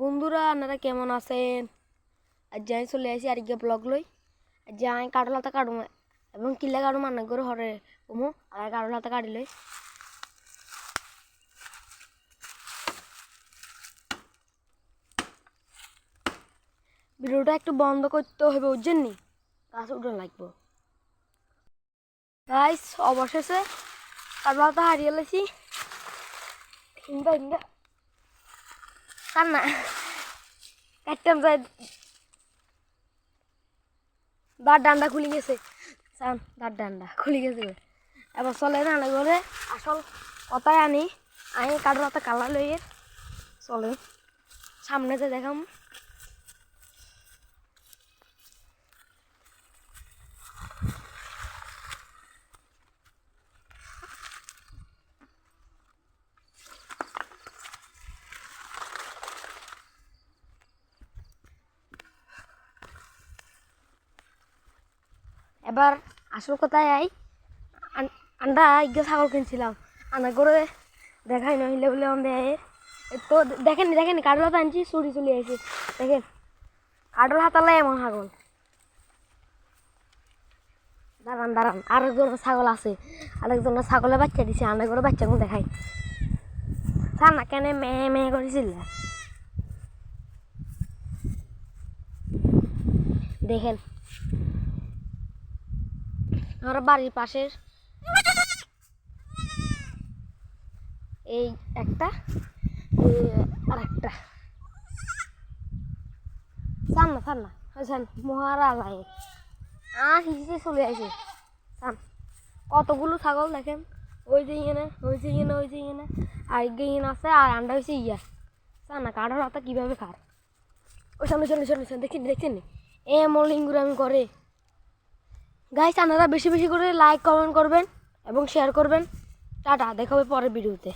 বন্ধুরা আপনারা কেমন আছেন? আজ যাই চলে আসি আর গিয়ে ব্লগ লই যাই কাটল হাতে কাটুম এবং কিল্লা কাটুম রান্না করে হরে কমু আর কাটল হাতে কাটি লই। ভিডিওটা একটু বন্ধ করতে হবে বুঝছেন নি, গাছ উঠে লাগবো। গাইস অবশেষে কাটল হাতে হারিয়ে লেছি হিন্দা হিন্দা কার না কাটতাম যাই দাঁড় ডান্ডা খুলে গেছে, দাঁড় ডান্ডা খুলে গেছে। এবার চলে রান্না করে আসল কথায় আনি কারোর হাতে কালা লইয়ে চলে সামনে যে দেখাম। এবার আসল কথায় আন্ডা ইগে ছাগল কিনছিলাম আনা করে দেখাই নইলে বলে আমাদের তো দেখেনি কাটল হাতে আনছি চুরি চলে আসি দেখেন কাটল হাতালাই এমন ছাগল। দাঁড়ান আরেকজনের ছাগল আছে, আরেকজনের ছাগলের বাচ্চা দিছে আন্ডা করে বাচ্চাগুলো দেখাই স্যার না কেন মেয়ে মেয়ে করেছিল দেখেন। আমার বাড়ির পাশের এই একটা আর একটা চান না হয়েছেন মহারাজায় হিসেবে চলে আসে চান কতগুলো ছাগল দেখেন ওই যে ইয়ে ওই যে ইয়ে আর ইয়ে আছে আর আন্ডা হয়েছে ইয়া চান না কাঠের হাতে কীভাবে খার ওই সামনে চলে দেখছেন এ মলিঙ্গুর আমি করে। গাইস আপনারা বেশি বেশি করে লাইক কমেন্ট করবেন এবং শেয়ার করবেন। টাটা, দেখা হবে পরের ভিডিওতে।